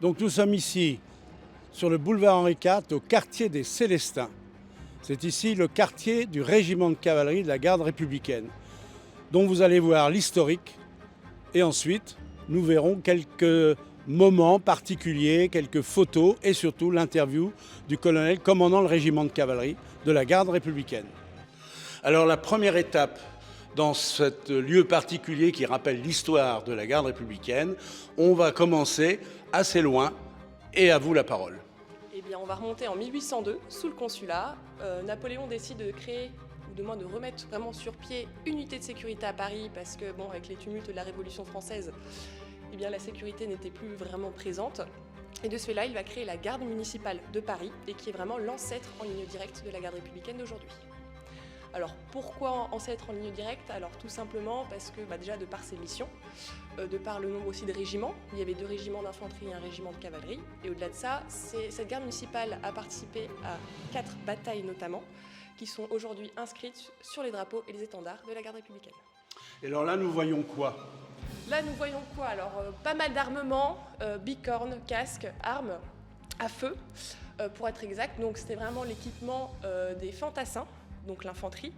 Donc nous sommes ici sur le boulevard Henri IV au quartier des Célestins. C'est ici le quartier du régiment de cavalerie de la garde républicaine, dont vous allez voir l'historique. Et ensuite, nous verrons quelques moments particuliers, quelques photos et surtout l'interview du colonel commandant le régiment de cavalerie de la garde républicaine. Alors la première étape dans ce lieu particulier qui rappelle l'histoire de la garde républicaine, on va commencer assez loin et à vous la parole. Eh bien, on va remonter en 1802 sous le consulat. Napoléon décide de créer, ou de moins de remettre vraiment sur pied une unité de sécurité à Paris parce que, bon, avec les tumultes de la Révolution française, eh bien, la sécurité n'était plus vraiment présente. Et de ce fait-là, il va créer la garde municipale de Paris et qui est vraiment l'ancêtre en ligne directe de la garde républicaine d'aujourd'hui. Alors pourquoi ancêtre en ligne directe? Alors tout simplement parce que déjà de par ses missions, de par le nombre aussi de régiments, il y avait 2 régiments d'infanterie et un régiment de cavalerie. Et au-delà de ça, cette garde municipale a participé à 4 batailles notamment, qui sont aujourd'hui inscrites sur les drapeaux et les étendards de la garde républicaine. Et alors là, nous voyons quoi? Là, nous voyons quoi? Alors pas mal d'armements, bicornes, casques, armes à feu, pour être exact. Donc c'était vraiment l'équipement des fantassins, donc l'infanterie.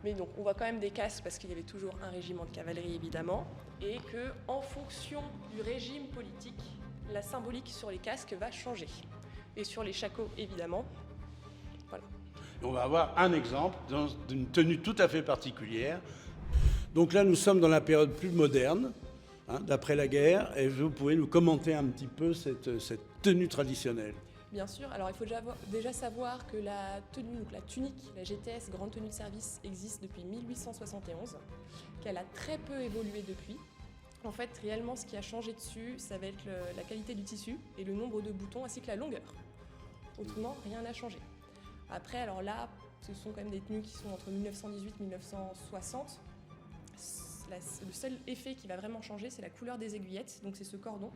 Mais donc on voit quand même des casques parce qu'il y avait toujours un régiment de cavalerie évidemment, et que en fonction du régime politique, la symbolique sur les casques va changer. Et sur les shakos évidemment. Voilà. On va avoir un exemple d'une tenue tout à fait particulière. Donc là, nous sommes dans la période plus moderne, d'après la guerre, et vous pouvez nous commenter un petit peu cette tenue traditionnelle. Bien sûr, alors il faut déjà savoir que la tenue, donc la tunique, la GTS, grande tenue de service, existe depuis 1871, qu'elle a très peu évolué depuis. En fait, réellement, ce qui a changé dessus, ça va être la qualité du tissu et le nombre de boutons ainsi que la longueur. Autrement, rien n'a changé. Après, alors là, ce sont quand même des tenues qui sont entre 1918 et 1960. Le seul effet qui va vraiment changer, c'est la couleur des aiguillettes, donc c'est ce cordon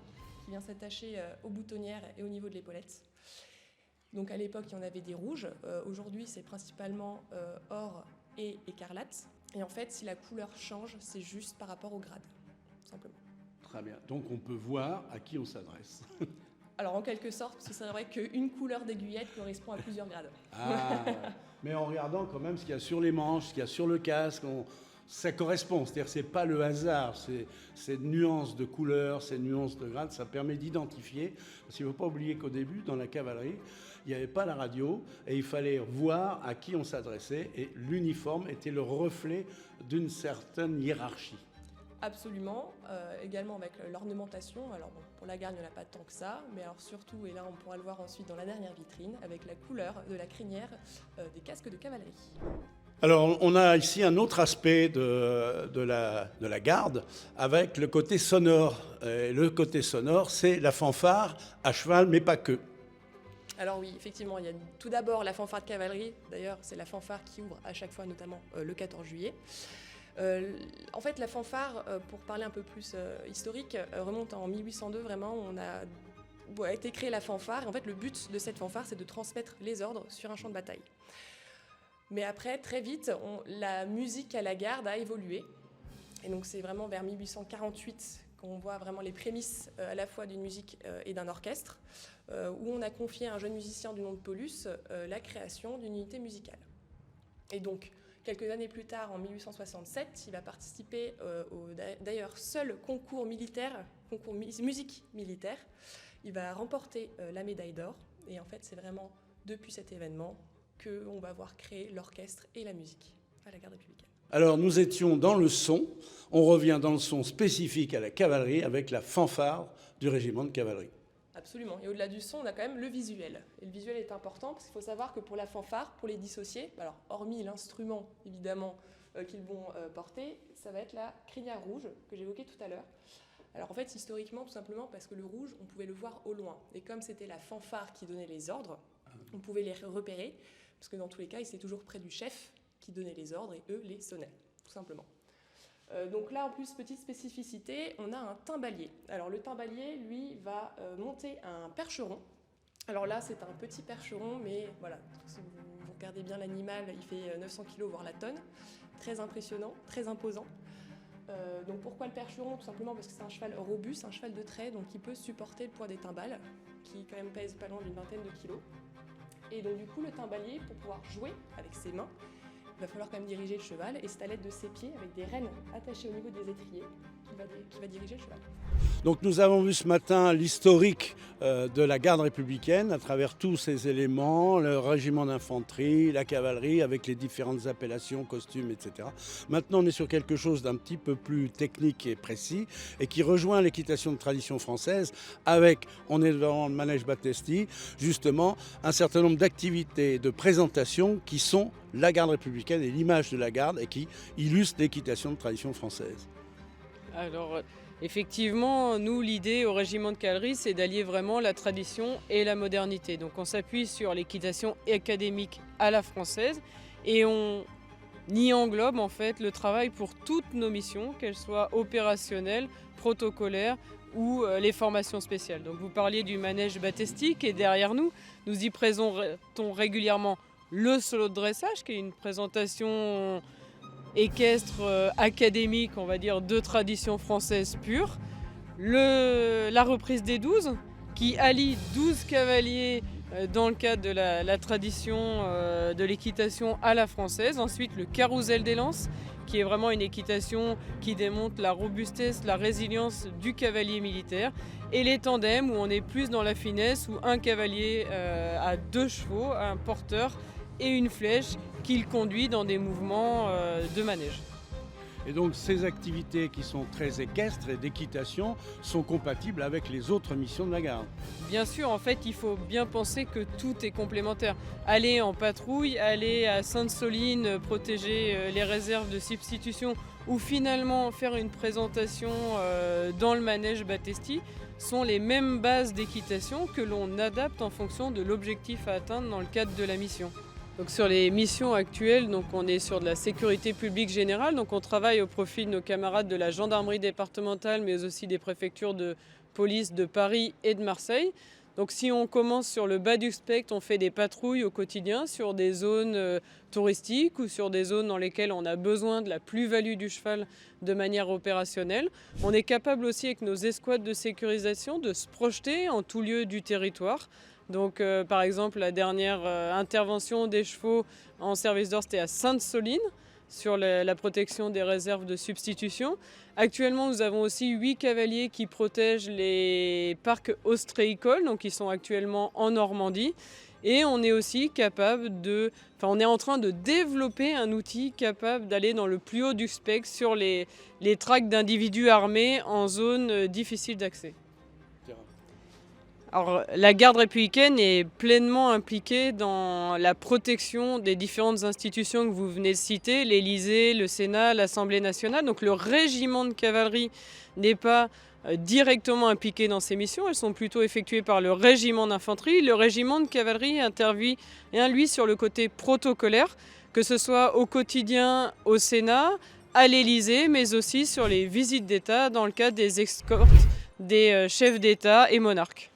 qui vient s'attacher aux boutonnières et au niveau de l'épaulette. Donc à l'époque, il y en avait des rouges. Aujourd'hui, c'est principalement or et écarlate. Et en fait, si la couleur change, c'est juste par rapport au grade, tout simplement. Très bien. Donc on peut voir à qui on s'adresse. Alors en quelque sorte, parce que c'est vrai qu'une couleur d'aiguillette correspond à plusieurs grades. Ah, ouais. Mais en regardant quand même ce qu'il y a sur les manches, ce qu'il y a sur le casque, ça correspond. C'est-à-dire que ce n'est pas le hasard, ces nuances de couleurs, ces nuances de grades, ça permet d'identifier. Parce qu'il ne faut pas oublier qu'au début, dans la cavalerie, il n'y avait pas la radio et il fallait voir à qui on s'adressait. Et l'uniforme était le reflet d'une certaine hiérarchie. Absolument, également avec l'ornementation. Alors bon, pour la garde, il n'y en a pas tant que ça, mais alors surtout, et là on pourra le voir ensuite dans la dernière vitrine, avec la couleur de la crinière des casques de cavalerie. Alors on a ici un autre aspect de la garde avec le côté sonore. Et le côté sonore, c'est la fanfare à cheval, mais pas que. Alors oui, effectivement, il y a tout d'abord la fanfare de cavalerie. D'ailleurs, c'est la fanfare qui ouvre à chaque fois, notamment le 14 juillet. En fait, la fanfare, pour parler un peu plus historique, remonte en 1802, vraiment, on a été créée la fanfare. En fait, le but de cette fanfare, c'est de transmettre les ordres sur un champ de bataille. Mais après, très vite, la musique à la garde a évolué. Et donc, c'est vraiment vers 1848 qu'on voit vraiment les prémices à la fois d'une musique et d'un orchestre, où on a confié à un jeune musicien du nom de Paulus la création d'une unité musicale. Et donc, quelques années plus tard, en 1867, il va participer au d'ailleurs seul concours militaire, concours musique militaire. Il va remporter la médaille d'or. Et en fait, c'est vraiment depuis cet événement qu'on va voir créer l'orchestre et la musique à la garde républicaine. Alors nous étions dans le son, on revient dans le son spécifique à la cavalerie avec la fanfare du régiment de cavalerie. Absolument. Et au-delà du son, on a quand même le visuel. Et le visuel est important parce qu'il faut savoir que pour la fanfare, pour les dissocier, alors hormis l'instrument évidemment qu'ils vont porter, ça va être la crinière rouge que j'évoquais tout à l'heure. Alors en fait, historiquement, tout simplement parce que le rouge, on pouvait le voir au loin. Et comme c'était la fanfare qui donnait les ordres, on pouvait les repérer, parce que dans tous les cas, ils étaient toujours près du chef qui donnait les ordres et eux les sonnaient, tout simplement. Donc là, en plus, petite spécificité, on a un timbalier. Alors le timbalier, lui, va monter un percheron. Alors là, c'est un petit percheron, mais voilà, si vous regardez bien l'animal, il fait 900 kg, voire la tonne. Très impressionnant, très imposant. Donc pourquoi le percheron? Tout simplement parce que c'est un cheval robuste, un cheval de trait, donc qui peut supporter le poids des timbales, qui quand même pèsent pas loin d'une vingtaine de kilos. Et donc du coup, le timbalier, pour pouvoir jouer avec ses mains, il va falloir quand même diriger le cheval, et c'est à l'aide de ses pieds, avec des rênes attachées au niveau des étriers, qu'il va diriger le cheval. Donc nous avons vu ce matin l'historique de la garde républicaine à travers tous ces éléments, le régiment d'infanterie, la cavalerie avec les différentes appellations, costumes, etc. Maintenant on est sur quelque chose d'un petit peu plus technique et précis et qui rejoint l'équitation de tradition française avec, on est devant le manège Battesti, justement un certain nombre d'activités de présentation qui sont la garde républicaine et l'image de la garde et qui illustrent l'équitation de tradition française. Alors, effectivement, nous, l'idée au régiment de cavalerie, c'est d'allier vraiment la tradition et la modernité. Donc, on s'appuie sur l'équitation académique à la française et on y englobe en fait le travail pour toutes nos missions, qu'elles soient opérationnelles, protocolaires ou les formations spéciales. Donc, vous parliez du manège Battesti qui est derrière nous. Nous y présentons régulièrement le solo de dressage, qui est une présentation équestre académique, on va dire, de tradition française pure. La reprise des 12, qui allie 12 cavaliers dans le cadre de la tradition de l'équitation à la française. Ensuite, le carrousel des lances, qui est vraiment une équitation qui démontre la robustesse, la résilience du cavalier militaire. Et les tandems, où on est plus dans la finesse, où un cavalier a 2 chevaux, un porteur et une flèche qu'il conduit dans des mouvements de manège. Et donc ces activités qui sont très équestres et d'équitation sont compatibles avec les autres missions de la garde. Bien sûr, en fait, il faut bien penser que tout est complémentaire. Aller en patrouille, aller à Sainte-Soline, protéger les réserves de substitution ou finalement faire une présentation dans le manège Battesti sont les mêmes bases d'équitation que l'on adapte en fonction de l'objectif à atteindre dans le cadre de la mission. Donc sur les missions actuelles, donc on est sur de la sécurité publique générale, donc on travaille au profit de nos camarades de la gendarmerie départementale, mais aussi des préfectures de police de Paris et de Marseille. Donc si on commence sur le bas du spectre, on fait des patrouilles au quotidien sur des zones touristiques ou sur des zones dans lesquelles on a besoin de la plus-value du cheval de manière opérationnelle. On est capable aussi avec nos escouades de sécurisation de se projeter en tout lieu du territoire. Donc par exemple la dernière intervention des chevaux en service d'ordre c'était à Sainte-Soline sur la protection des réserves de substitution. Actuellement nous avons aussi 8 cavaliers qui protègent les parcs ostréicoles, donc ils sont actuellement en Normandie. Et on est aussi capable on est en train de développer un outil capable d'aller dans le plus haut du spectre sur les tracts d'individus armés en zone difficile d'accès. Alors, la garde républicaine est pleinement impliquée dans la protection des différentes institutions que vous venez de citer, l'Élysée, le Sénat, l'Assemblée nationale. Donc le régiment de cavalerie n'est pas directement impliqué dans ces missions, elles sont plutôt effectuées par le régiment d'infanterie. Le régiment de cavalerie intervient, lui, sur le côté protocolaire, que ce soit au quotidien au Sénat, à l'Élysée, mais aussi sur les visites d'État dans le cadre des escortes des chefs d'État et monarques.